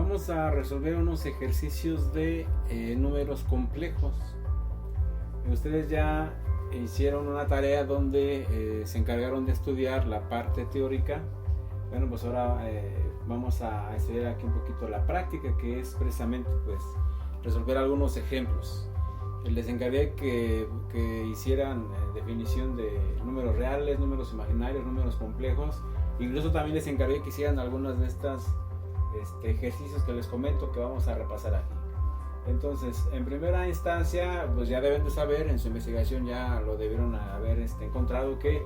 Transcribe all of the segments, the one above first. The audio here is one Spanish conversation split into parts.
Vamos a resolver unos ejercicios de números complejos. Ustedes ya hicieron una tarea donde se encargaron de estudiar la parte teórica. Bueno, pues ahora vamos a estudiar aquí un poquito la práctica, que es precisamente pues resolver algunos ejemplos. Les encargué que hicieran definición de números reales, números imaginarios, números complejos. Incluso también les encargué que hicieran algunas de estas ejercicios que les comento que vamos a repasar aquí. Entonces, en primera instancia, pues ya deben de saber, en su investigación ya lo debieron haber encontrado, que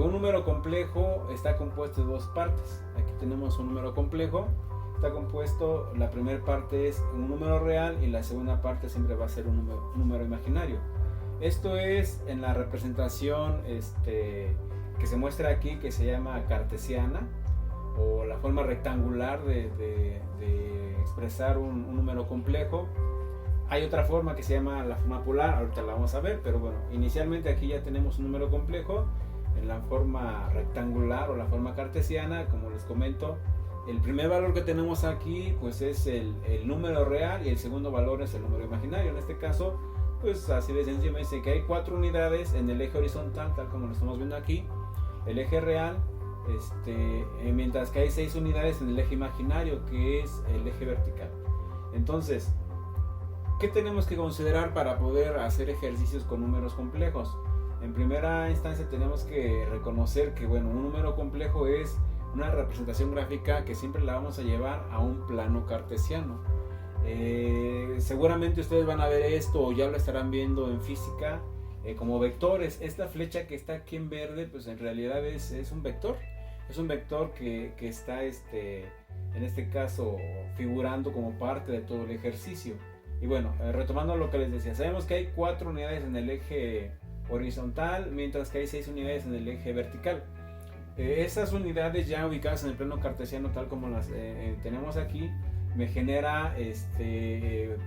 un número complejo está compuesto de dos partes. Aquí tenemos un número complejo, está compuesto, la primera parte es un número real y la segunda parte siempre va a ser un número imaginario. Esto es en la representación que se muestra aquí, que se llama cartesiana, o la forma rectangular de expresar un número complejo. Hay otra forma que se llama la forma polar, ahorita la vamos a ver, pero bueno, inicialmente aquí ya tenemos un número complejo en la forma rectangular o la forma cartesiana. Como les comento, el primer valor que tenemos aquí pues es el número real y el segundo valor es el número imaginario. En este caso, pues así de sencillo, me dice que hay 4 unidades en el eje horizontal, tal como lo estamos viendo aquí, el eje real, mientras que hay 6 unidades en el eje imaginario, que es el eje vertical. Entonces, ¿qué tenemos que considerar para poder hacer ejercicios con números complejos? En primera instancia tenemos que reconocer que bueno, un número complejo es una representación gráfica que siempre la vamos a llevar a un plano cartesiano. Seguramente ustedes van a ver esto o ya lo estarán viendo en física como vectores. Esta flecha que está aquí en verde pues en realidad es un vector. Es un vector que está en este caso figurando como parte de todo el ejercicio. Y bueno, retomando lo que les decía, sabemos que hay 4 unidades en el eje horizontal, mientras que hay 6 unidades en el eje vertical. Esas unidades ya ubicadas en el plano cartesiano tal como las tenemos aquí, me genera,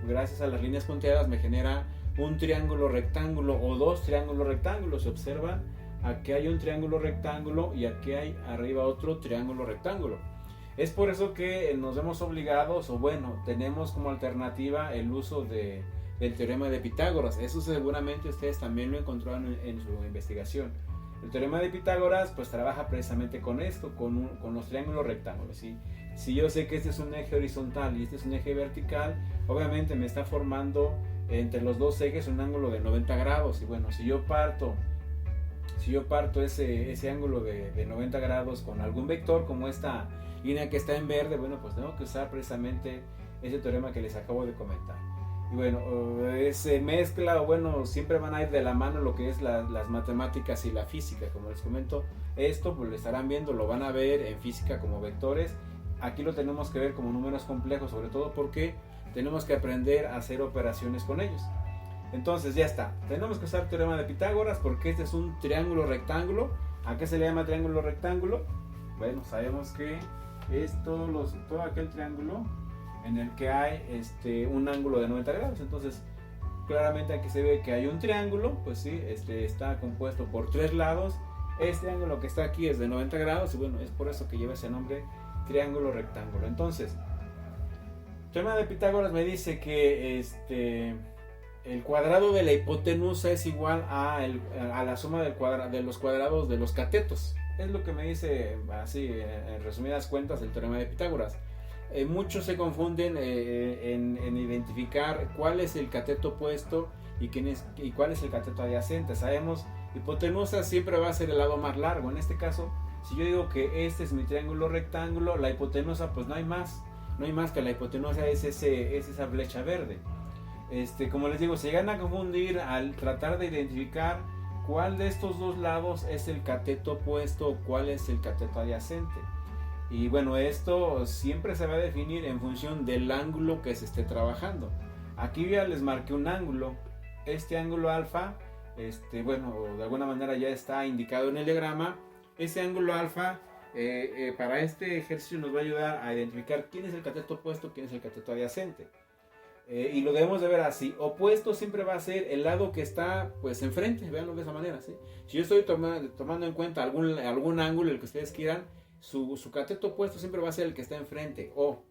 gracias a las líneas punteadas, me genera un triángulo rectángulo o dos triángulos rectángulos. Se observa, aquí hay un triángulo rectángulo y aquí hay arriba otro triángulo rectángulo. Es por eso que nos vemos obligados, o bueno, tenemos como alternativa el uso del teorema de Pitágoras. Eso seguramente ustedes también lo encontraron en su investigación. El teorema de Pitágoras pues trabaja precisamente con esto, con los triángulos rectángulos, ¿sí? Si yo sé que este es un eje horizontal y este es un eje vertical, obviamente me está formando entre los dos ejes un ángulo de 90 grados. Y bueno, si yo parto ese ángulo de 90 grados con algún vector, como esta línea que está en verde, bueno, pues tengo que usar precisamente ese teorema que les acabo de comentar. Y bueno, se mezcla, o bueno, siempre van a ir de la mano lo que es las matemáticas y la física. Como les comento, esto pues lo estarán viendo, lo van a ver en física como vectores. Aquí lo tenemos que ver como números complejos, sobre todo porque tenemos que aprender a hacer operaciones con ellos. Entonces ya está, tenemos que usar el teorema de Pitágoras porque este es un triángulo rectángulo. ¿A qué se le llama triángulo rectángulo? Bueno, sabemos que es todo aquel triángulo en el que hay un ángulo de 90 grados. Entonces claramente aquí se ve que hay un triángulo, pues sí, está compuesto por 3 lados. Este ángulo que está aquí es de 90 grados y bueno, es por eso que lleva ese nombre, triángulo rectángulo. Entonces, el teorema de Pitágoras me dice que el cuadrado de la hipotenusa es igual a la suma de los cuadrados de los catetos. Es lo que me dice, así en resumidas cuentas, el teorema de Pitágoras. Muchos se confunden en identificar cuál es el cateto opuesto y cuál es el cateto adyacente. Sabemos, hipotenusa siempre va a ser el lado más largo. En este caso, si yo digo que este es mi triángulo rectángulo, la hipotenusa pues no hay más que la hipotenusa es esa flecha verde. Como les digo, se llegan a confundir al tratar de identificar cuál de estos dos lados es el cateto opuesto o cuál es el cateto adyacente. Y bueno, esto siempre se va a definir en función del ángulo que se esté trabajando. Aquí ya les marqué un ángulo. Este ángulo alfa, bueno, de alguna manera ya está indicado en el diagrama. Ese ángulo alfa, para este ejercicio nos va a ayudar a identificar quién es el cateto opuesto, quién es el cateto adyacente. Y lo debemos de ver así. Opuesto siempre va a ser el lado que está pues enfrente, véanlo de esa manera, ¿sí? Si yo estoy tomando en cuenta algún ángulo, el que ustedes quieran, su cateto opuesto siempre va a ser el que está enfrente. O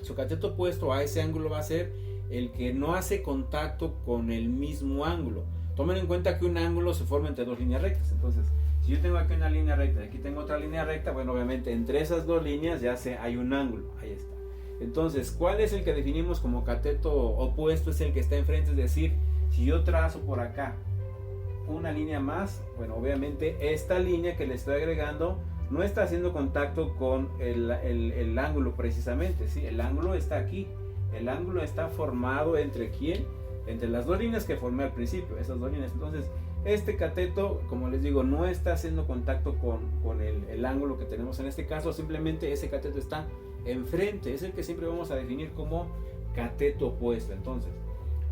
su cateto opuesto a ese ángulo va a ser el que no hace contacto con el mismo ángulo. Tomen en cuenta que un ángulo se forma entre dos líneas rectas. Entonces, si yo tengo aquí una línea recta y aquí tengo otra línea recta, bueno, obviamente entre esas dos líneas ya hay un ángulo. Ahí está. Entonces, ¿cuál es el que definimos como cateto opuesto? Es el que está enfrente, es decir, si yo trazo por acá una línea más, bueno, obviamente esta línea que le estoy agregando no está haciendo contacto con el ángulo precisamente, ¿sí? El ángulo está aquí, el ángulo está formado entre ¿quién? Entre las dos líneas que formé al principio, esas dos líneas. Entonces, este cateto, como les digo, no está haciendo contacto con el ángulo que tenemos en este caso, simplemente ese cateto está enfrente, es el que siempre vamos a definir como cateto opuesto. Entonces,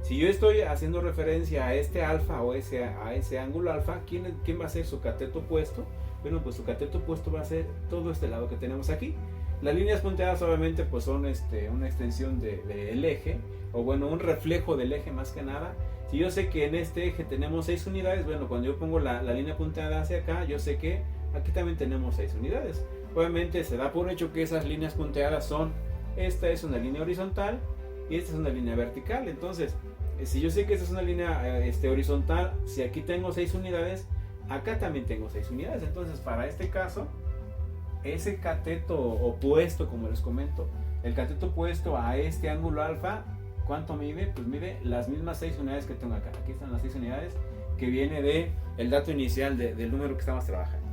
si yo estoy haciendo referencia a este alfa o a ese ángulo alfa, ¿quién va a ser su cateto opuesto? Bueno, pues su cateto opuesto va a ser todo este lado que tenemos aquí. Las líneas punteadas obviamente pues son una extensión del eje, o bueno, un reflejo del eje más que nada. Si yo sé que en este eje tenemos 6 unidades, bueno, cuando yo pongo la línea punteada hacia acá, yo sé que aquí también tenemos 6 unidades. Obviamente se da por hecho que esas líneas punteadas son, esta es una línea horizontal y esta es una línea vertical. Entonces, si yo sé que esta es una línea horizontal, si aquí tengo 6 unidades, acá también tengo 6 unidades. Entonces, para este caso, ese cateto opuesto, como les comento, el cateto opuesto a este ángulo alfa, ¿cuánto mide? Pues mide las mismas 6 unidades que tengo acá. Aquí están las 6 unidades que viene del dato inicial del número que estamos trabajando.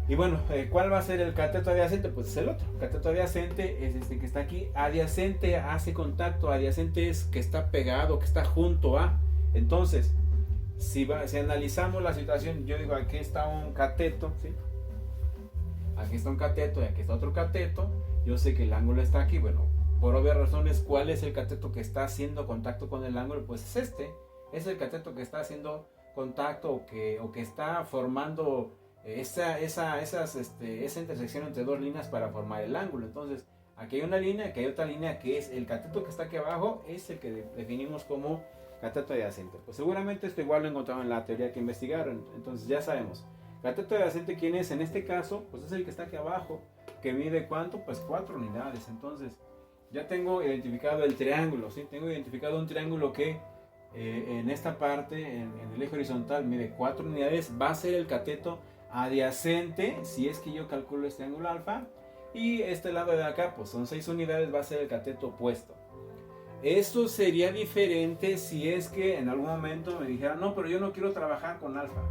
Y bueno, ¿cuál va a ser el cateto adyacente? Pues es el otro. El cateto adyacente es este que está aquí. Adyacente hace contacto, adyacente es que está pegado, que está junto a. Entonces, si analizamos la situación, yo digo, aquí está un cateto, ¿sí? Aquí está un cateto y aquí está otro cateto. Yo sé que el ángulo está aquí. Bueno, por obvias razones, ¿cuál es el cateto que está haciendo contacto con el ángulo? Pues es este. Es el cateto que está haciendo contacto o que está formando esa intersección entre dos líneas para formar el ángulo. Entonces, aquí hay una línea, aquí hay otra línea, que es el cateto que está aquí abajo, es el que definimos como cateto adyacente. Pues seguramente esto igual lo encontraron en la teoría que investigaron. Entonces ya sabemos, cateto adyacente, ¿quién es? En este caso, pues es el que está aquí abajo, que mide ¿cuánto? Pues 4 unidades. Entonces, ya tengo identificado el triángulo, ¿sí? Tengo identificado un triángulo que en esta parte, en el eje horizontal, mide 4 unidades, va a ser el cateto adyacente, si es que yo calculo este ángulo alfa, y este lado de acá, pues son 6 unidades, va a ser el cateto opuesto. Esto sería diferente si es que en algún momento me dijera, no, pero yo no quiero trabajar con alfa.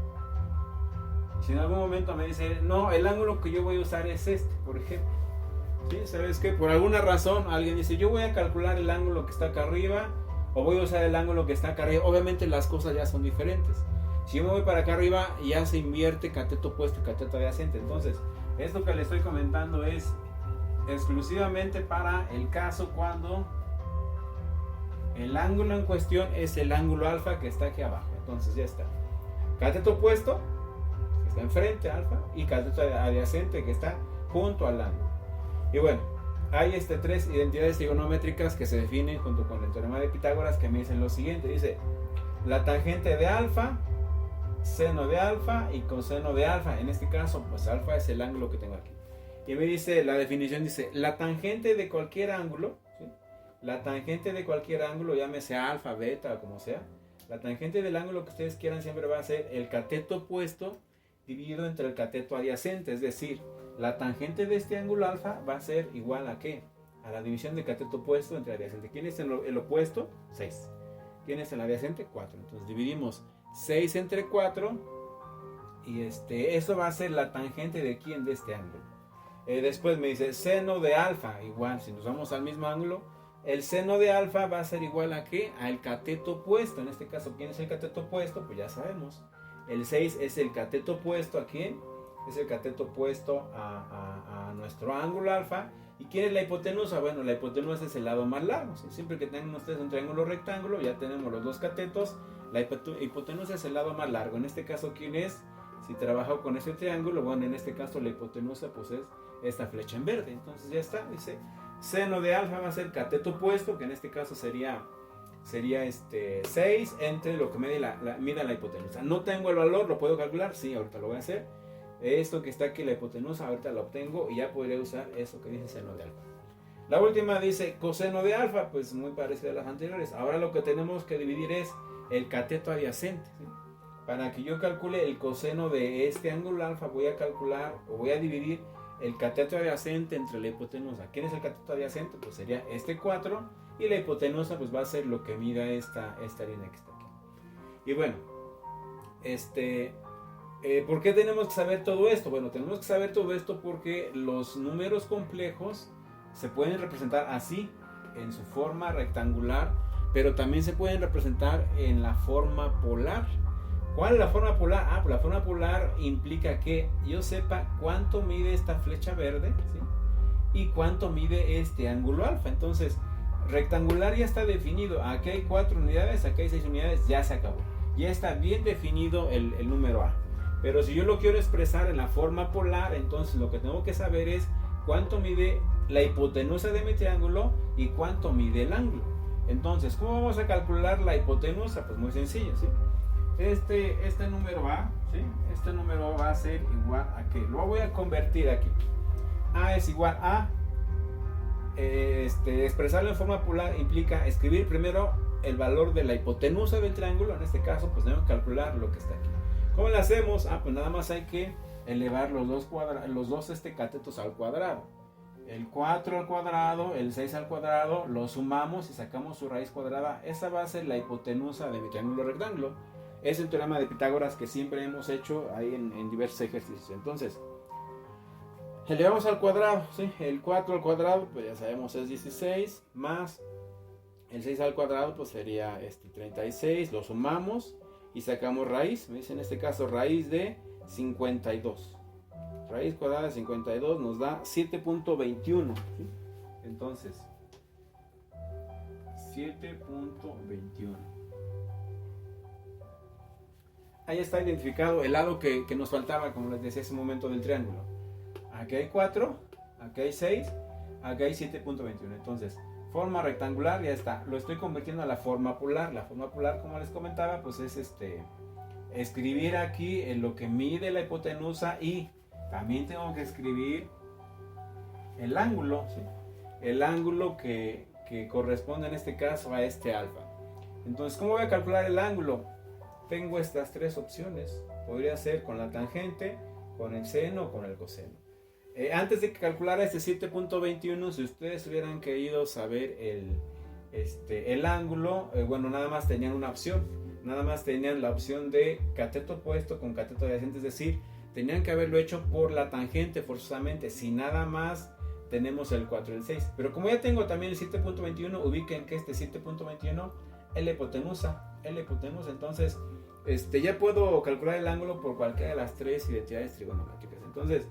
Si en algún momento me dice, no, el ángulo que yo voy a usar es este, por ejemplo. ¿Sí? ¿Sabes qué? Por alguna razón alguien dice, yo voy a calcular el ángulo que está acá arriba, o voy a usar el ángulo que está acá arriba. Obviamente las cosas ya son diferentes. Si yo me voy para acá arriba, ya se invierte cateto opuesto y cateto adyacente. Entonces, esto que le estoy comentando es exclusivamente para el caso cuando el ángulo en cuestión es el ángulo alfa que está aquí abajo. Entonces ya está. Cateto opuesto, que está enfrente, alfa, y cateto adyacente, que está junto al ángulo. Y bueno, hay 3 identidades trigonométricas que se definen junto con el teorema de Pitágoras, que me dicen lo siguiente. Dice, la tangente de alfa, seno de alfa y coseno de alfa. En este caso, pues alfa es el ángulo que tengo aquí. Y me dice, la definición dice, la tangente de cualquier ángulo, ¿sí? La tangente de cualquier ángulo, llámese alfa, beta o como sea, la tangente del ángulo que ustedes quieran siempre va a ser el cateto opuesto dividido entre el cateto adyacente. Es decir, la tangente de este ángulo alfa va a ser igual a ¿qué? A la división de cateto opuesto entre adyacente. ¿Quién es el opuesto? 6. ¿Quién es el adyacente? 4. Entonces dividimos 6 entre 4 y eso va a ser la tangente de ¿quién? De este ángulo. Después me dice seno de alfa, igual, si nos vamos al mismo ángulo, el seno de alfa va a ser igual a ¿qué? Al cateto opuesto. En este caso, ¿quién es el cateto opuesto? Pues ya sabemos. El 6 es el cateto opuesto a ¿quién? Es el cateto opuesto a nuestro ángulo alfa. ¿Y quién es la hipotenusa? Bueno, la hipotenusa es el lado más largo. ¿Sí? Siempre que tengan ustedes un triángulo rectángulo, ya tenemos los dos catetos. La hipotenusa es el lado más largo. En este caso, ¿quién es? Si trabajo con ese triángulo, bueno, en este caso la hipotenusa pues es esta flecha en verde. Entonces ya está, dice, seno de alfa va a ser cateto opuesto, que en este caso sería 6 entre lo que mide la hipotenusa. No tengo el valor, ¿lo puedo calcular? Sí, ahorita lo voy a hacer. Esto que está aquí, la hipotenusa, ahorita lo obtengo y ya podría usar eso que dice seno de alfa. La última dice coseno de alfa, pues muy parecida a las anteriores. Ahora lo que tenemos que dividir es el cateto adyacente, ¿sí? Para que yo calcule el coseno de este ángulo alfa, voy a calcular o voy a dividir el cateto adyacente entre la hipotenusa. ¿Quién es el cateto adyacente? Pues sería este 4, y la hipotenusa pues va a ser lo que mida esta línea que está aquí. Y bueno, ¿por qué tenemos que saber todo esto? Bueno, tenemos que saber todo esto porque los números complejos se pueden representar así, en su forma rectangular, pero también se pueden representar en la forma polar. ¿Cuál es la forma polar? Pues la forma polar implica que yo sepa cuánto mide esta flecha verde, ¿sí? Y cuánto mide este ángulo alfa. Entonces, rectangular ya está definido. Aquí hay 4 unidades, aquí hay 6 unidades, ya se acabó. Ya está bien definido el número A. Pero si yo lo quiero expresar en la forma polar, entonces lo que tengo que saber es cuánto mide la hipotenusa de mi triángulo y cuánto mide el ángulo. Entonces, ¿cómo vamos a calcular la hipotenusa? Pues muy sencillo, ¿sí? Este número A, ¿sí? Este número va a ser igual a ¿qué? Lo voy a convertir aquí. A es igual a, expresarlo en forma polar implica escribir primero el valor de la hipotenusa del triángulo. En este caso, pues tenemos que calcular lo que está aquí. ¿Cómo lo hacemos? Pues nada más hay que elevar los dos catetos al cuadrado. El 4 al cuadrado, el 6 al cuadrado, lo sumamos y sacamos su raíz cuadrada. Esa va a ser la hipotenusa de mi triángulo rectángulo. Es el teorema de Pitágoras que siempre hemos hecho ahí en diversos ejercicios. Entonces, elevamos al cuadrado, ¿sí? El 4 al cuadrado, pues ya sabemos es 16, más el 6 al cuadrado, pues sería 36. Lo sumamos y sacamos raíz. Me dice en este caso raíz de 52. Raíz cuadrada de 52 nos da 7.21. ¿Sí? Entonces, 7.21. Ahí está identificado el lado que nos faltaba, como les decía hace un momento, del triángulo. Aquí hay 4, aquí hay 6, aquí hay 7.21. Entonces, forma rectangular ya está. Lo estoy convirtiendo a la forma polar. La forma polar, como les comentaba, pues es escribir aquí en lo que mide la hipotenusa, y también tengo que escribir el ángulo, ¿sí? El ángulo que corresponde en este caso a este alfa. Entonces, ¿cómo voy a calcular el ángulo? Tengo estas 3 opciones. Podría ser con la tangente, con el seno o con el coseno. Antes de que calculara este 7.21, si ustedes hubieran querido saber el ángulo, bueno, nada más tenían una opción. Nada más tenían la opción de cateto opuesto con cateto adyacente, es decir, tenían que haberlo hecho por la tangente forzosamente, si nada más tenemos el 4 y el 6. Pero como ya tengo también el 7.21, ubiquen que este 7.21 es la hipotenusa, entonces ya puedo calcular el ángulo por cualquiera de las 3 identidades trigonométricas. Entonces,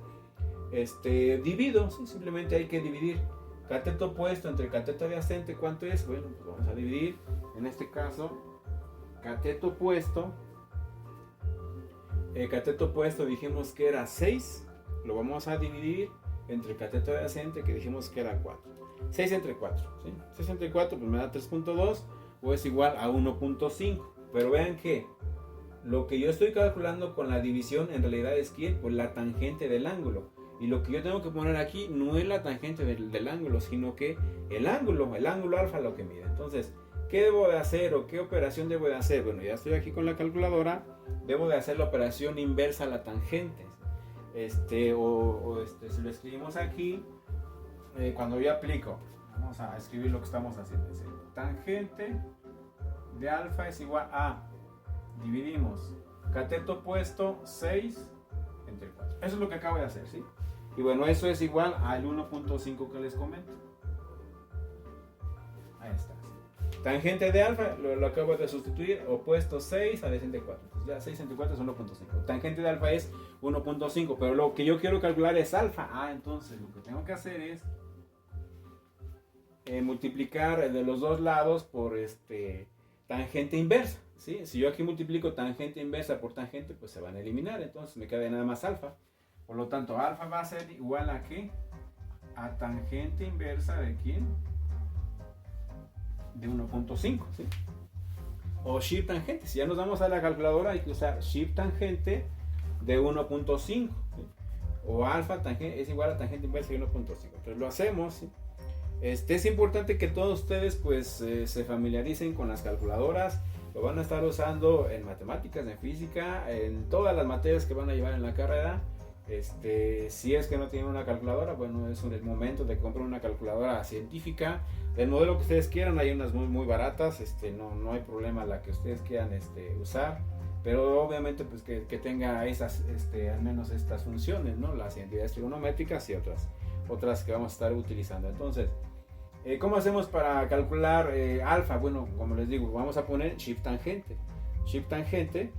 divido, ¿sí? Simplemente hay que dividir cateto opuesto entre cateto adyacente. ¿Cuánto es? Bueno, pues vamos a dividir, en este caso, cateto opuesto dijimos que era 6, lo vamos a dividir entre cateto adyacente, que dijimos que era 4. 6 entre 4, ¿sí? 6 entre 4 pues me da 3.2, o es igual a 1.5. Pero vean que lo que yo estoy calculando con la división en realidad es que pues la tangente del ángulo. Y lo que yo tengo que poner aquí no es la tangente del ángulo, sino que el ángulo alfa lo que mide. Entonces, ¿qué debo de hacer o qué operación debo de hacer? Bueno, ya estoy aquí con la calculadora. Debo de hacer la operación inversa a la tangente. Si lo escribimos aquí, cuando yo aplico, vamos a escribir lo que estamos haciendo. Tangente de alfa es igual a, dividimos cateto opuesto 6 entre 4. Eso es lo que acabo de hacer, ¿sí? Y bueno, eso es igual al 1.5 que les comento. Ahí está. Tangente de alfa, lo acabo de sustituir, opuesto 6, adyacente 4. Entonces ya 6 entre 4 es 1.5. Tangente de alfa es 1.5, pero lo que yo quiero calcular es alfa. Entonces lo que tengo que hacer es multiplicar de los dos lados por tangente inversa, ¿sí? Si yo aquí multiplico tangente inversa por tangente, pues se van a eliminar, entonces me queda nada más alfa. Por lo tanto, alfa va a ser igual a ¿qué? A tangente inversa de ¿quién? De 1.5, ¿sí? O shift tangente. Si ya nos vamos a la calculadora, hay que usar shift tangente de 1.5, ¿sí? O alfa tangente es igual a tangente inversa de 1.5. Entonces lo hacemos, ¿sí? Es importante que todos ustedes pues se familiaricen con las calculadoras. Lo van a estar usando en matemáticas, en física, en todas las materias que van a llevar en la carrera. Si es que no tienen una calculadora, bueno, es el momento de comprar una calculadora científica del modelo que ustedes quieran. Hay unas muy baratas, no hay problema la que ustedes quieran usar, pero obviamente pues que tenga esas, al menos estas funciones, ¿no? Las identidades trigonométricas y otras que vamos a estar utilizando. Entonces, ¿cómo hacemos para calcular alfa? Bueno, como les digo, vamos a poner shift tangente. Shift tangente,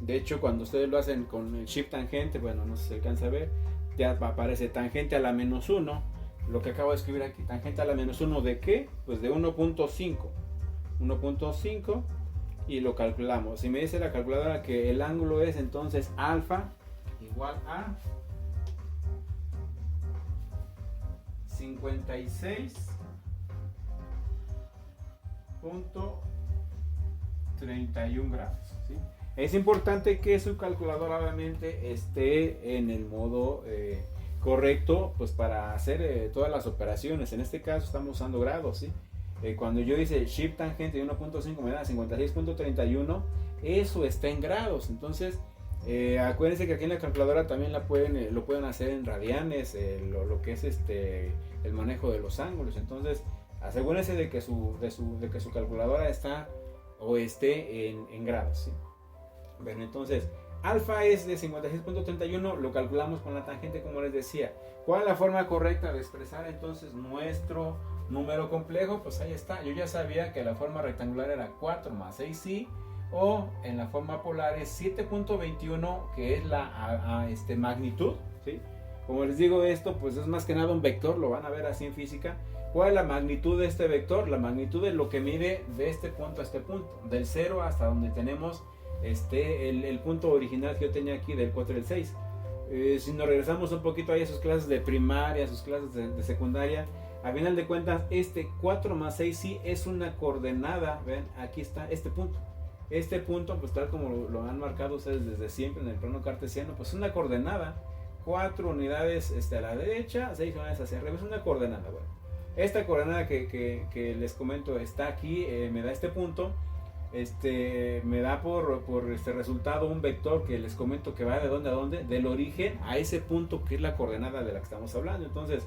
de hecho, cuando ustedes lo hacen con el shift tangente, bueno, no sé si se alcanza a ver, ya aparece tangente a la menos 1. Lo que acabo de escribir aquí, tangente a la menos 1 ¿de qué? Pues de 1.5. 1.5 y lo calculamos. Si me dice la calculadora que el ángulo es entonces alfa igual a 56.31 grados, ¿sí? Es importante que su calculadora obviamente esté en el modo correcto, pues para hacer todas las operaciones. En este caso estamos usando grados, ¿sí? Cuando yo hice shift tangente de 1.5 me da 56.31, eso está en grados. Entonces acuérdense que aquí en la calculadora también lo pueden hacer en radianes, lo que es el manejo de los ángulos. Entonces asegúrense de que su calculadora está o esté en grados, ¿sí? Bueno, entonces alfa es de 56.31, lo calculamos con la tangente como les decía. ¿Cuál es la forma correcta de expresar entonces nuestro número complejo? Pues ahí está, yo ya sabía que la forma rectangular era 4 más 6i, o en la forma polar es 7.21, que es la magnitud, ¿sí? Como les digo, esto pues es más que nada un vector, lo van a ver así en física. ¿Cuál es la magnitud de este vector? La magnitud es lo que mide de este punto a este punto, del 0 hasta donde tenemos el punto original que yo tenía aquí del 4 y el 6. Si nos regresamos un poquito ahí a sus clases de primaria, a sus clases de secundaria, a final de cuentas 4 más 6 sí es una coordenada. Ven, aquí está este punto, pues tal como lo han marcado ustedes desde siempre en el plano cartesiano, pues una coordenada, 4 unidades a la derecha, 6 unidades hacia arriba, es una coordenada. Bueno, esta coordenada que les comento está aquí, me da este punto. Me da por resultado un vector que les comento que va de dónde a dónde, del origen a ese punto que es la coordenada de la que estamos hablando. Entonces,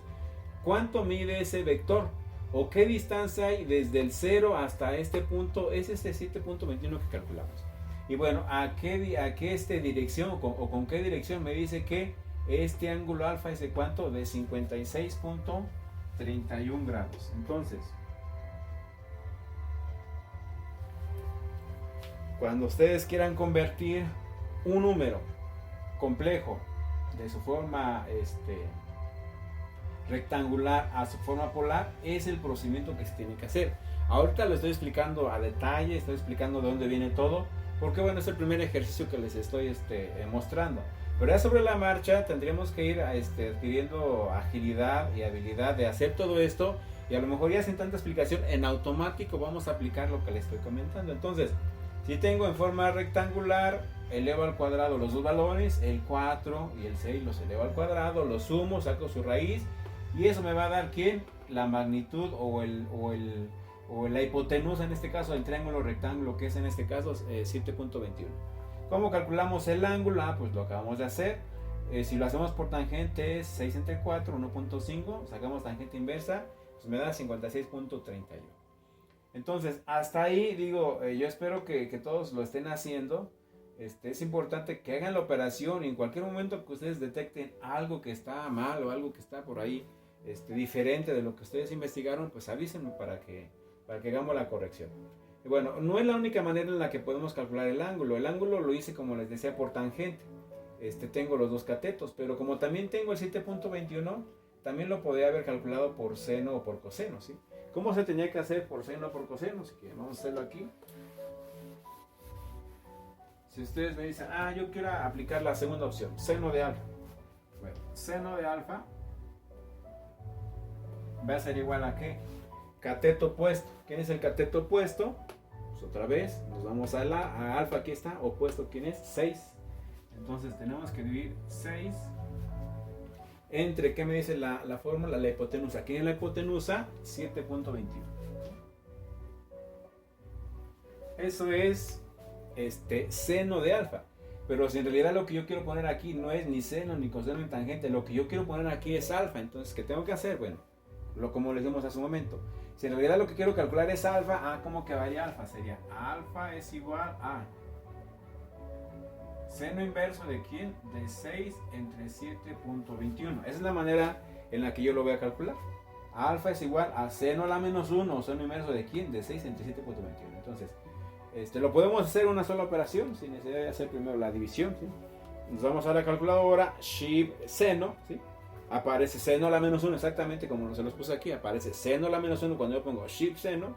¿cuánto mide ese vector? ¿O qué distancia hay desde el 0 hasta este punto? Es este 7.21 que calculamos. Y bueno, ¿a qué dirección o con qué dirección me dice que este ángulo alfa es de cuánto? De 56.31 grados. Entonces, cuando ustedes quieran convertir un número complejo de su forma rectangular a su forma polar, es el procedimiento que se tiene que hacer. Ahorita lo estoy explicando a detalle, estoy explicando de dónde viene todo, porque bueno, es el primer ejercicio que les estoy mostrando. Pero ya sobre la marcha tendríamos que ir adquiriendo agilidad y habilidad de hacer todo esto, y a lo mejor ya sin tanta explicación, en automático vamos a aplicar lo que les estoy comentando. Entonces, si tengo en forma rectangular, elevo al cuadrado los dos valores, el 4 y el 6 los elevo al cuadrado, los sumo, saco su raíz, y eso me va a dar ¿quién? La magnitud o la hipotenusa, en este caso, del triángulo rectángulo, que es en este caso 7.21. ¿Cómo calculamos el ángulo? Pues lo acabamos de hacer. Si lo hacemos por tangente es 6 entre 4, 1.5, sacamos tangente inversa, pues me da 56.31. Entonces, hasta ahí digo, yo espero que todos lo estén haciendo. Es importante que hagan la operación, y en cualquier momento que ustedes detecten algo que está mal o algo que está por ahí diferente de lo que ustedes investigaron, pues avísenme para que hagamos la corrección. Y bueno, no es la única manera en la que podemos calcular el ángulo. El ángulo lo hice, como les decía, por tangente. Tengo los dos catetos, pero como también tengo el 7.21, también lo podría haber calculado por seno o por coseno, ¿sí? ¿Cómo se tenía que hacer por seno o por coseno? Así que vamos a hacerlo aquí. Si ustedes me dicen, yo quiero aplicar la segunda opción, seno de alfa. Bueno, seno de alfa va a ser igual a ¿qué? Cateto opuesto. ¿Quién es el cateto opuesto? Pues otra vez, nos vamos a alfa, aquí está, opuesto, ¿quién es? 6. Entonces tenemos que dividir 6 entre, ¿qué me dice la fórmula? La hipotenusa. ¿Quién es la hipotenusa? 7.21. Eso es seno de alfa. Pero si en realidad lo que yo quiero poner aquí no es ni seno, ni coseno, ni tangente, lo que yo quiero poner aquí es alfa. Entonces, ¿qué tengo que hacer? Bueno, como les dimos hace un momento. Si en realidad lo que quiero calcular es alfa, ¿cómo quedaría alfa? Sería alfa es igual a seno inverso de ¿quién? De 6 entre 7.21. Esa es la manera en la que yo lo voy a calcular. Alfa es igual a seno a la menos 1, o seno inverso de ¿quién? De 6 entre 7.21. Entonces, lo podemos hacer en una sola operación sin necesidad de hacer primero la división, ¿sí? Nos vamos a la calculadora, shift seno, ¿sí? Aparece seno a la menos 1, exactamente como se los puse aquí. Aparece seno a la menos 1 cuando yo pongo shift seno.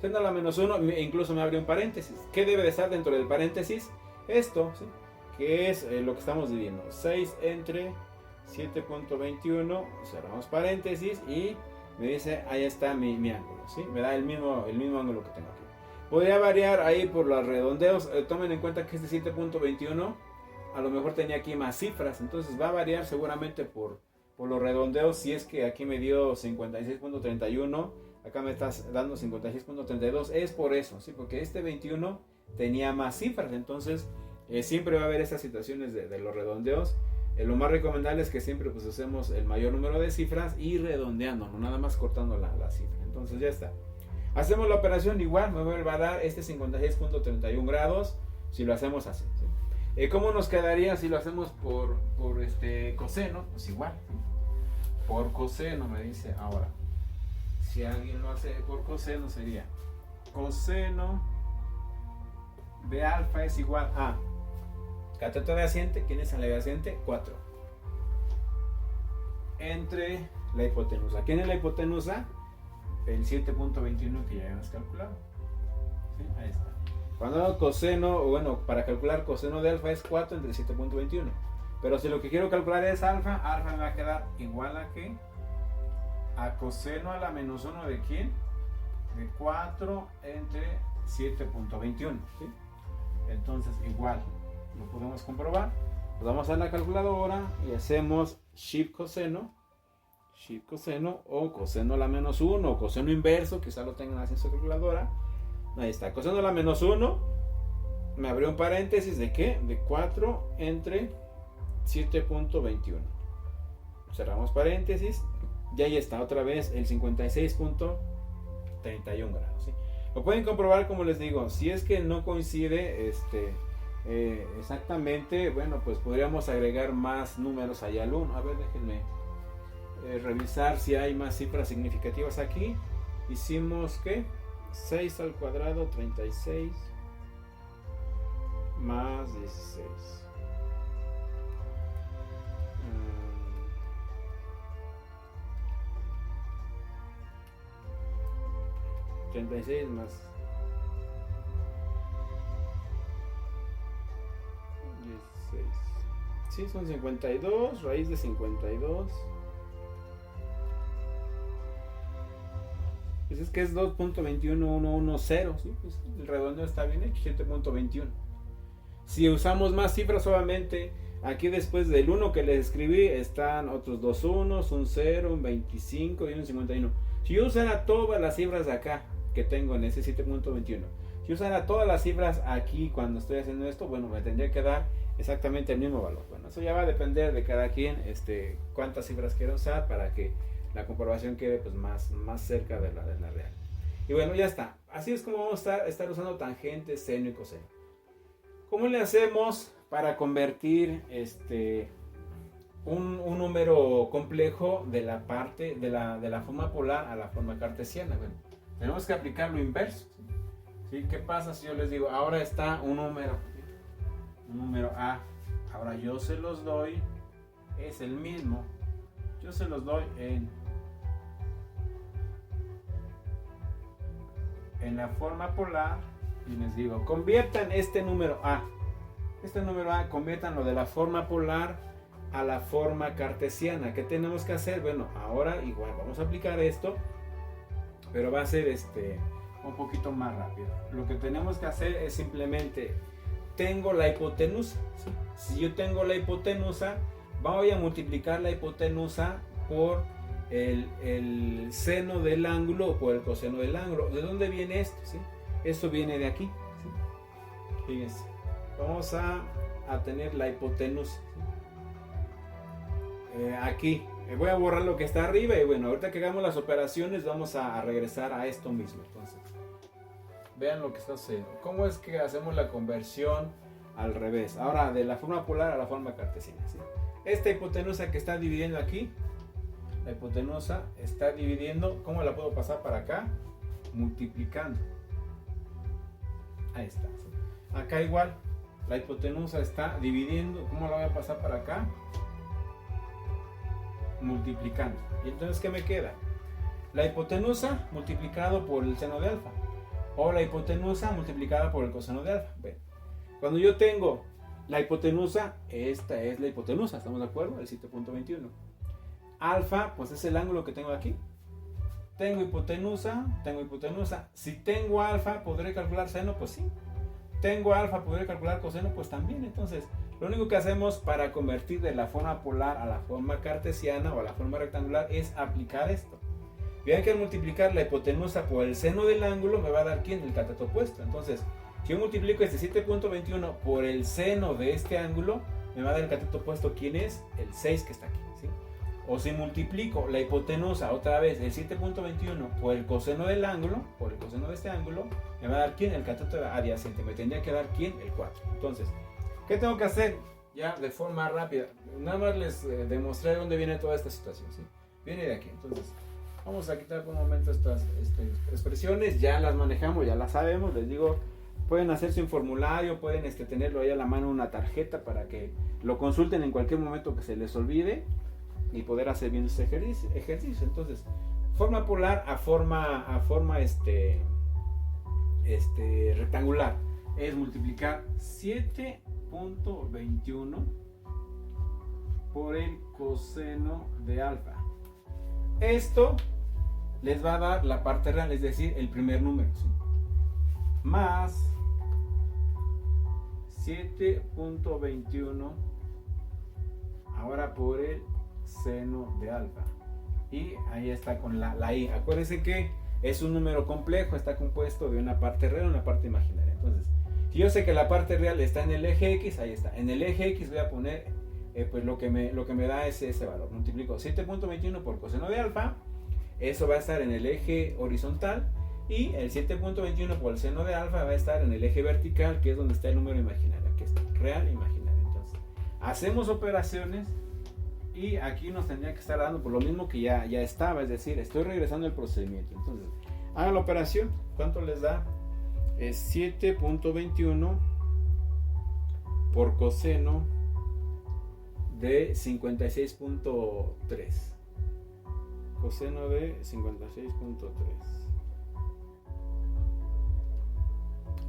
Seno a la menos 1, incluso me abre un paréntesis. ¿Qué debe de estar dentro del paréntesis? Esto, ¿sí? Que es lo que estamos dividiendo. 6 entre 7.21, cerramos paréntesis y me dice, ahí está mi ángulo, ¿sí? Me da el mismo ángulo que tengo aquí. Podría variar ahí por los redondeos. Tomen en cuenta que este 7.21 a lo mejor tenía aquí más cifras, entonces va a variar seguramente por los redondeos. Si es que aquí me dio 56.31, acá me estás dando 56.32, es por eso, ¿sí? Porque este 21 tenía más cifras, entonces siempre va a haber estas situaciones de los redondeos. Lo más recomendable es que siempre pues usemos el mayor número de cifras y redondeando, no nada más cortando la cifra. Entonces ya está. Hacemos la operación igual, me vuelve a dar este 56.31 grados si lo hacemos así, ¿sí? ¿Cómo nos quedaría si lo hacemos por coseno? Pues igual, ¿sí? Por coseno me dice ahora. Si alguien lo hace por coseno sería coseno de alfa es igual a cateto adyacente. ¿Quién es el adyacente? 4 entre la hipotenusa. ¿Quién es la hipotenusa? El 7.21 que ya hemos calculado, ¿sí? Ahí está. Cuando hago coseno, bueno, para calcular coseno de alfa es 4 entre 7.21. Pero si lo que quiero calcular es alfa me va a quedar igual a ¿qué? A coseno a la menos 1 de ¿quién? De 4 entre 7.21, ¿sí? Entonces igual, lo podemos comprobar. Nos vamos a la calculadora y hacemos shift coseno o coseno a la menos 1 o coseno inverso, quizá lo tengan así en su calculadora. Ahí está, coseno a la menos 1, me abrió un paréntesis de ¿qué? De 4 entre 7.21. Cerramos paréntesis y ahí está otra vez el 56.31 grados, ¿sí? Lo pueden comprobar, como les digo, si es que no coincide exactamente, bueno, pues podríamos agregar más números allá al 1. A ver, déjenme revisar si hay más cifras significativas aquí. Hicimos que 6 al cuadrado 36 más 16, 36 más 16, sí, son 52, raíz de 52. Pues es que es 2.21110, ¿sí? Pues el redondeo está bien hecho, 7.21. Si usamos más cifras, obviamente aquí después del 1 que les escribí están otros dos unos, un 0, un 25 y un 51. Si yo usara todas las cifras de acá que tengo en ese 7.21, si usara todas las cifras aquí cuando estoy haciendo esto, bueno, me tendría que dar exactamente el mismo valor. Bueno, eso ya va a depender de cada quien, cuántas cifras quiero usar para que la comprobación quede pues más cerca de la real. Y bueno, ya está. Así es como vamos a estar usando tangente, seno y coseno. ¿Cómo le hacemos para convertir un número complejo de la parte de la forma polar a la forma cartesiana? Bueno, tenemos que aplicar lo inverso, ¿sí? ¿Qué pasa si yo les digo, ahora está un número A, ahora yo se los doy, es el mismo, yo se los doy en la forma polar y les digo, conviertan este número A, conviértanlo de la forma polar a la forma cartesiana. ¿Qué tenemos que hacer? Bueno, ahora igual vamos a aplicar esto, pero va a ser un poquito más rápido. Lo que tenemos que hacer es simplemente, tengo la hipotenusa, ¿sí? Si yo tengo la hipotenusa, voy a multiplicar la hipotenusa por el seno del ángulo o por el coseno del ángulo. ¿De dónde viene esto? ¿Sí? Esto viene de aquí. ¿Sí? Fíjense, vamos a tener la hipotenusa. ¿Sí? Aquí voy a borrar lo que está arriba y bueno, ahorita que hagamos las operaciones vamos a regresar a esto mismo. Entonces, vean lo que está sucediendo. ¿Cómo es que hacemos la conversión al revés? Ahora, de la forma polar a la forma cartesiana. ¿Sí? Esta hipotenusa que está dividiendo aquí, la hipotenusa está dividiendo, ¿cómo la puedo pasar para acá? Multiplicando. Ahí está. ¿Sí? Acá igual, la hipotenusa está dividiendo, ¿cómo la voy a pasar para acá? Multiplicando. ¿Y entonces qué me queda? La hipotenusa multiplicado por el seno de alfa. O la hipotenusa multiplicada por el coseno de alfa. Bien. Cuando yo tengo la hipotenusa, esta es la hipotenusa, ¿estamos de acuerdo? El 7.21. Alfa, pues es el ángulo que tengo aquí. Tengo hipotenusa. Si tengo alfa, ¿podré calcular seno? Pues sí. Tengo alfa, ¿podré calcular coseno? Pues también. Entonces, lo único que hacemos para convertir de la forma polar a la forma cartesiana o a la forma rectangular es aplicar esto. Vean que al multiplicar la hipotenusa por el seno del ángulo me va a dar ¿quién? El cateto opuesto. Entonces, si yo multiplico este 7.21 por el seno de este ángulo, me va a dar el cateto opuesto. ¿Quién es? El 6 que está aquí. ¿Sí? O si multiplico la hipotenusa otra vez, el 7.21 por el coseno del ángulo, por el coseno de este ángulo, me va a dar ¿quién? El cateto adyacente. Me tendría que dar ¿quién? El 4. Entonces, ¿qué tengo que hacer? Ya de forma rápida. Nada más les demostré dónde viene toda esta situación. ¿Sí? Viene de aquí. Entonces, vamos a quitar por un momento estas expresiones. Ya las manejamos, ya las sabemos. Les digo, pueden hacerse un formulario, pueden tenerlo ahí a la mano, una tarjeta para que lo consulten en cualquier momento que se les olvide y poder hacer bien este ejercicio. Entonces, forma polar a forma rectangular es multiplicar 7.21 por el coseno de alfa. Esto les va a dar la parte real, es decir, el primer número, ¿sí? Más 7.21 ahora por el seno de alfa. Y ahí está con la i. Acuérdense que es un número complejo, está compuesto de una parte real y una parte imaginaria. Entonces, si yo sé que la parte real está en el eje X, ahí está. En el eje X voy a poner pues lo que me da ese valor. Multiplico 7.21 por coseno de alfa. Eso va a estar en el eje horizontal. Y el 7.21 por el seno de alfa va a estar en el eje vertical, que es donde está el número imaginario. Aquí está, real e imaginario. Entonces, hacemos operaciones y aquí nos tendría que estar dando por lo mismo que ya estaba. Es decir, estoy regresando el procedimiento. Entonces, hagan la operación. ¿Cuánto les da? Es 7.21 por coseno de 56.3. Coseno de 56.3.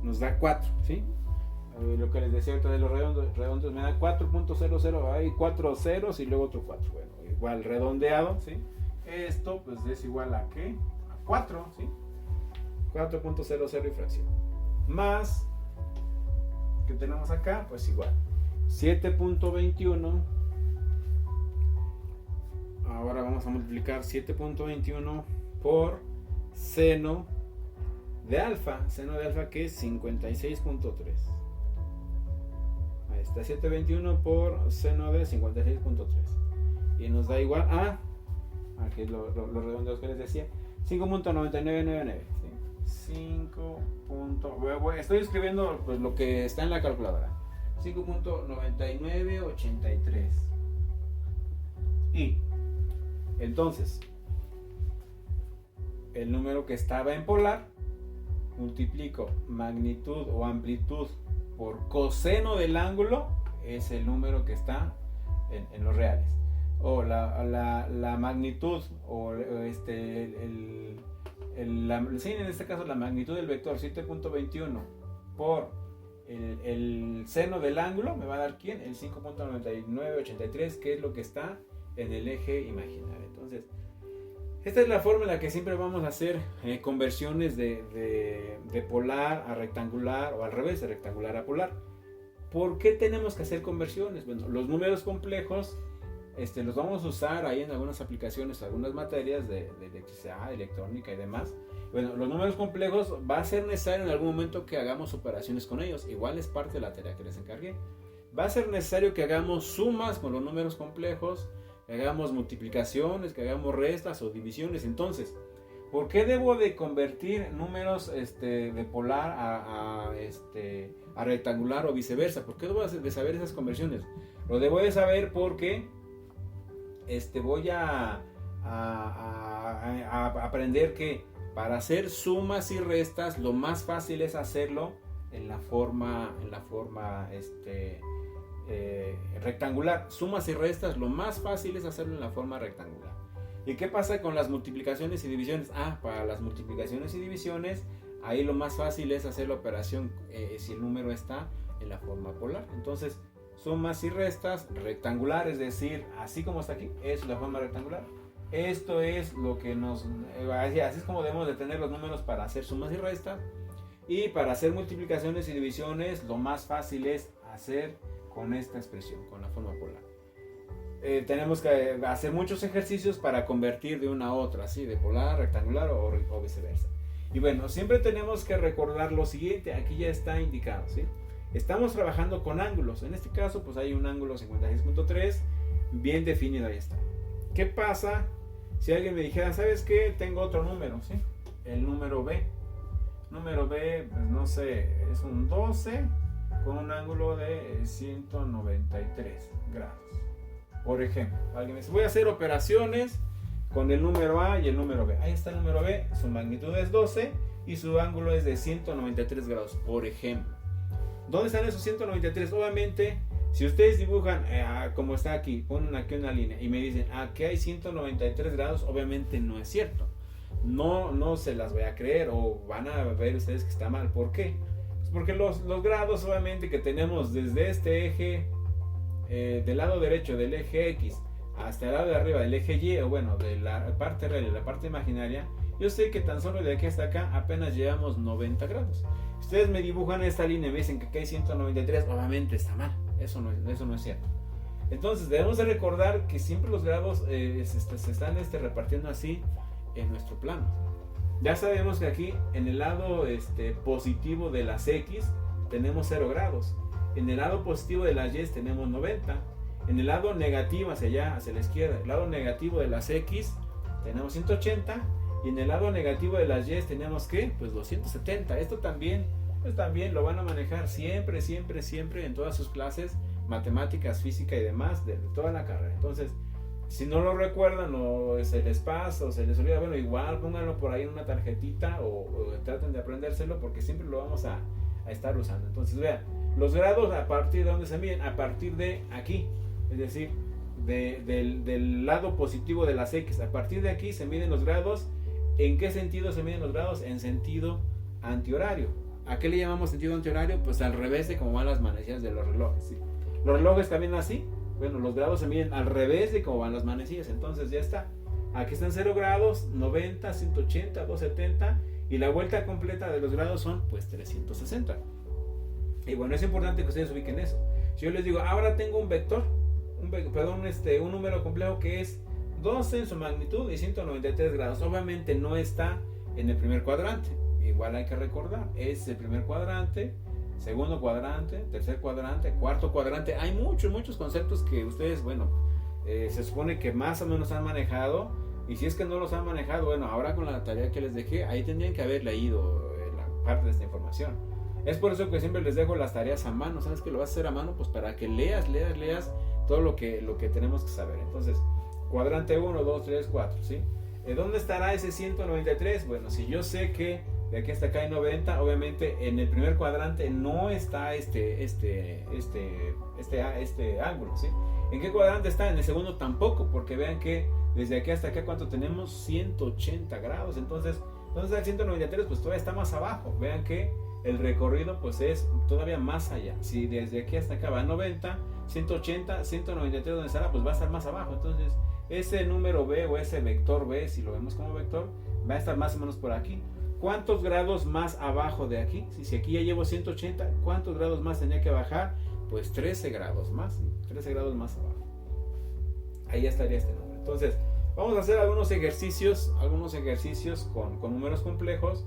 Nos da 4, ¿sí? Lo que les decía ahorita de los redondos me da 4.00, hay 4 ceros y luego otro 4. Bueno, igual redondeado, ¿sí? Esto pues es igual a ¿qué? A 4, ¿sí? 4.00 y fracción. Más, ¿qué tenemos acá? Pues igual. 7.21. Ahora vamos a multiplicar 7.21 por seno de alfa. Seno de alfa que es 56.3. Ahí está, 7.21 por seno de 56.3. Y nos da igual a, aquí los redondeos que les decía, 5.9999. ¿sí? Estoy escribiendo pues, lo que está en la calculadora. 5.9983. Y entonces, el número que estaba en polar, multiplico magnitud o amplitud por coseno del ángulo, es el número que está en los reales. O la magnitud, o en este caso la magnitud del vector 7.21 por el seno del ángulo, me va a dar ¿quién? El 5.9983, que es lo que está en el eje imaginario. Entonces, esta es la forma en la que siempre vamos a hacer conversiones de polar a rectangular o al revés, de rectangular a polar. ¿Por qué tenemos que hacer conversiones? Bueno, los números complejos los vamos a usar ahí en algunas aplicaciones, algunas materias de electricidad, electrónica y demás. Bueno, los números complejos va a ser necesario en algún momento que hagamos operaciones con ellos. Igual es parte de la tarea que les encargué. Va a ser necesario que hagamos sumas con los números complejos, que hagamos multiplicaciones, que hagamos restas o divisiones. Entonces, ¿por qué debo de convertir números de polar a rectangular o viceversa? ¿Por qué debo de saber esas conversiones? Lo debo de saber porque voy a aprender que para hacer sumas y restas lo más fácil es hacerlo en la forma rectangular. Sumas y restas lo más fácil es hacerlo en la forma rectangular. ¿Y qué pasa con las multiplicaciones y divisiones? Para las multiplicaciones y divisiones ahí lo más fácil es hacer la operación si el número está en la forma polar. Entonces sumas y restas rectangular, es decir, así como está aquí, es la forma rectangular. Esto es lo que así es como debemos de tener los números para hacer sumas y restas. Y para hacer multiplicaciones y divisiones lo más fácil es hacer con esta expresión, con la forma polar. Tenemos que hacer muchos ejercicios para convertir de una a otra, ¿sí? De polar, rectangular o viceversa. Y bueno, siempre tenemos que recordar lo siguiente, aquí ya está indicado, ¿sí? Estamos trabajando con ángulos, en este caso pues hay un ángulo 56.3 bien definido, ahí está. ¿Qué pasa si alguien me dijera, ¿sabes qué? Tengo otro número, ¿sí? El número B. Número B, pues no sé, es un 12 con un ángulo de 193 grados. Por ejemplo, alguien me dice, voy a hacer operaciones con el número A y el número B. Ahí está el número B, su magnitud es 12 y su ángulo es de 193 grados, por ejemplo. ¿Dónde están esos 193? Obviamente, si ustedes dibujan como está aquí, ponen aquí una línea y me dicen, aquí hay 193 grados, obviamente no es cierto. No se las voy a creer o van a ver ustedes que está mal. ¿Por qué? Pues porque los grados obviamente que tenemos desde este eje, del lado derecho del eje X hasta el lado de arriba del eje Y, o bueno, de la parte real y la parte imaginaria, yo sé que tan solo de aquí hasta acá apenas llevamos 90 grados. Ustedes me dibujan esta línea y me dicen que aquí hay 193, obviamente está mal, eso no es cierto. Entonces debemos de recordar que siempre los grados se están repartiendo así en nuestro plano. Ya sabemos que aquí en el lado positivo de las X tenemos 0 grados, en el lado positivo de las Y tenemos 90, en el lado negativo hacia allá, hacia la izquierda, el lado negativo de las X tenemos 180 y en el lado negativo de las Y tenemos ¿qué? Pues 270. Esto también lo van a manejar siempre en todas sus clases, matemáticas, física y demás, de toda la carrera. Entonces, si no lo recuerdan o se les pasa o se les olvida, bueno, igual pónganlo por ahí en una tarjetita o traten de aprendérselo porque siempre lo vamos a estar usando. Entonces, vean, los grados a partir de donde se miden, a partir de aquí, es decir, del lado positivo de las X, a partir de aquí se miden los grados. ¿En qué sentido se miden los grados? En sentido antihorario. ¿A qué le llamamos sentido antihorario? Pues al revés de cómo van las manecillas de los relojes, ¿sí? Los relojes también así. Bueno, los grados se miden al revés de cómo van las manecillas. Entonces ya está. Aquí están 0 grados, 90, 180, 270 y la vuelta completa de los grados son pues 360. Y bueno, es importante que ustedes ubiquen eso. Si yo les digo, ahora tengo un vector, un número complejo que es 12 en su magnitud y 193 grados. Obviamente no está en el primer cuadrante. Igual hay que recordar, es el primer cuadrante, segundo cuadrante, tercer cuadrante, cuarto cuadrante. Hay muchos conceptos que ustedes, se supone que más o menos han manejado. Y si es que no los han manejado, bueno, ahora con la tarea que les dejé, ahí tendrían que haber leído la parte de esta información. Es por eso que siempre les dejo las tareas a mano. ¿Sabes que lo vas a hacer a mano? Pues para que leas todo lo que tenemos que saber. Entonces, cuadrante 1, 2, 3, 4, ¿sí? ¿Dónde estará ese 193? Bueno, si yo sé que de aquí hasta acá hay 90, obviamente en el primer cuadrante no está este ángulo, ¿sí? ¿En qué cuadrante está? En el segundo tampoco, porque vean que desde aquí hasta acá, ¿cuánto tenemos? 180 grados. Entonces, ¿dónde está el 193? Pues todavía está más abajo. Vean que el recorrido pues es todavía más allá. Si desde aquí hasta acá va 90, 180, 193, ¿dónde estará? Pues va a estar más abajo. Entonces, ese número B o ese vector B, si lo vemos como vector, va a estar más o menos por aquí. ¿Cuántos grados más abajo de aquí? Si aquí ya llevo 180, ¿cuántos grados más tenía que bajar? Pues 13 grados más, 13 grados más abajo. ahí ya estaría este número. Entonces, vamos a hacer algunos ejercicios con números complejos.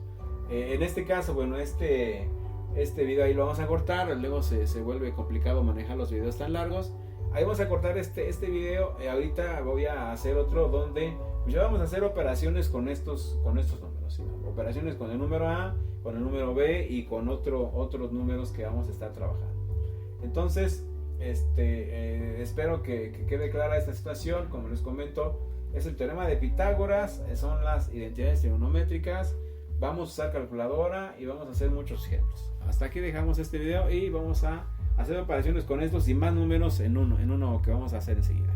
En este caso, bueno, este video ahí lo vamos a cortar, luego se vuelve complicado manejar los videos tan largos. Ahí vamos a cortar este video. Ahorita voy a hacer otro donde pues ya vamos a hacer operaciones con estos números, ¿sí? Operaciones con el número A, con el número B y con otros números que vamos a estar trabajando. Entonces, espero que quede clara esta situación. Como les comento, es el teorema de Pitágoras, son las identidades trigonométricas. Vamos a usar calculadora y vamos a hacer muchos ejemplos. Hasta aquí dejamos este video y vamos a hacer operaciones con estos y más números en uno que vamos a hacer enseguida.